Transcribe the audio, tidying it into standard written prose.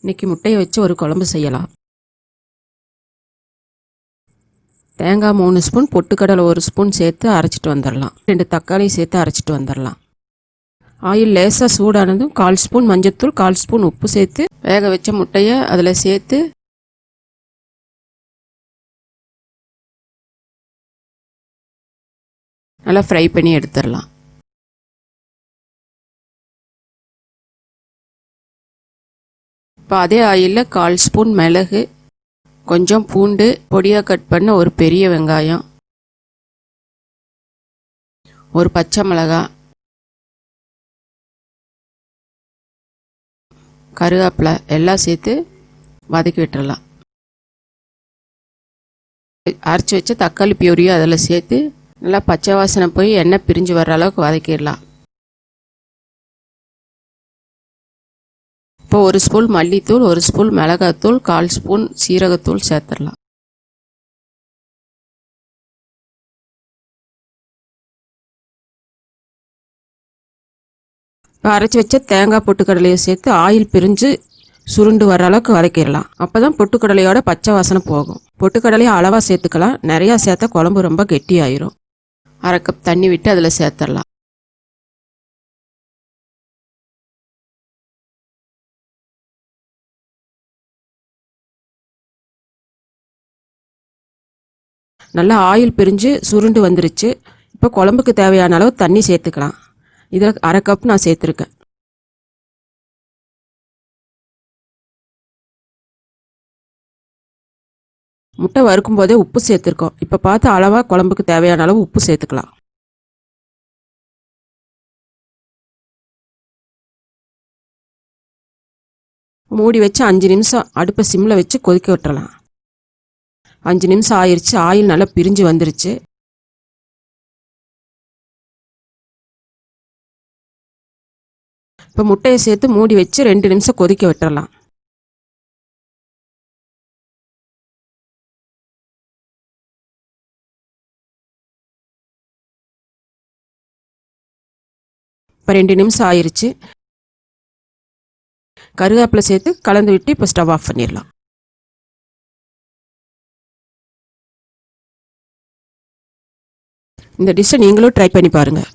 இன்றைக்கி முட்டையை வச்சு ஒரு குழம்பு செய்யலாம். தேங்காய் 3 ஸ்பூன், பொட்டுக்கடலை 1 ஸ்பூன் சேர்த்து அரைச்சிட்டு வந்துடலாம். 2 தக்காளி சேர்த்து அரைச்சிட்டு வந்துடலாம். ஆயில் லேசாக சூடானதும் 1/4 ஸ்பூன் மஞ்சள்தூள், 1/4 ஸ்பூன் உப்பு சேர்த்து வேக வச்ச முட்டையை அதில் சேர்த்து நல்லா ஃப்ரை பண்ணி எடுத்துடலாம். இப்போ அதே ஆயிலில் 1/4 ஸ்பூன் மிளகு, கொஞ்சம் பூண்டு, பொடியாக கட் பண்ண ஒரு பெரிய வெங்காயம், ஒரு பச்சை மிளகாய், கருவேப்பிலை எல்லாம் சேர்த்து வதக்கி விட்டுடலாம். அரைச்சி வச்ச தக்காளி பியூரியும் அதில் சேர்த்து நல்லா பச்சை வாசனை போய் எண்ணெய் பிரிஞ்சு வர்ற அளவுக்கு வதக்கிடலாம். இப்போ 1 ஸ்பூன் மல்லித்தூள், 1 ஸ்பூன் மிளகாத்தூள், 1/4 ஸ்பூன் சீரகத்தூள் சேர்த்துடலாம். இப்போ அரைச்சி வச்ச தேங்காய் பொட்டுக்கடலையை சேர்த்து ஆயில் பிரிஞ்சு சுருண்டு வர அளவுக்கு வதக்கிடலாம். அப்போ தான் பொட்டுக்கடலையோட பச்சை வாசனை போகும். பொட்டுக்கடலையை அளவாக சேர்த்துக்கலாம். நிறையா சேர்த்தா குழம்பு ரொம்ப கெட்டியாயிரும். 1/2 கப் தண்ணி விட்டு அதில் சேர்த்துடலாம். நல்லா ஆயில் பிரிஞ்சு சுருண்டு வந்துருச்சு. இப்போ குழம்புக்கு தேவையான அளவு தண்ணி சேர்த்துக்கலாம். இதில் 1/2 கப் நான் சேர்த்துருக்கேன். முட்டை வறுக்கும் போதே உப்பு சேர்த்துருக்கோம். இப்போ பார்த்து அளவாக குழம்புக்கு தேவையான அளவு உப்பு சேர்த்துக்கலாம். மூடி வச்சு 5 நிமிஷம் அடுப்பை சிம்மில் வச்சு கொதிக்க விட்டுறலாம். 5 நிமிஷம் ஆயிடுச்சு. ஆயில் நல்லா பிரிஞ்சு வந்துருச்சு. இப்போ முட்டையை சேர்த்து மூடி வச்சு 2 நிமிஷம் கொதிக்க விட்டுறலாம். இப்போ 2 நிமிஷம் ஆயிடுச்சு. கருவேப்பிலை சேர்த்து கலந்து விட்டு இப்போ ஸ்டவ் ஆஃப் பண்ணிடலாம். இந்த டிஷ்ஷை நீங்களும் ட்ரை பண்ணி பாருங்கள்.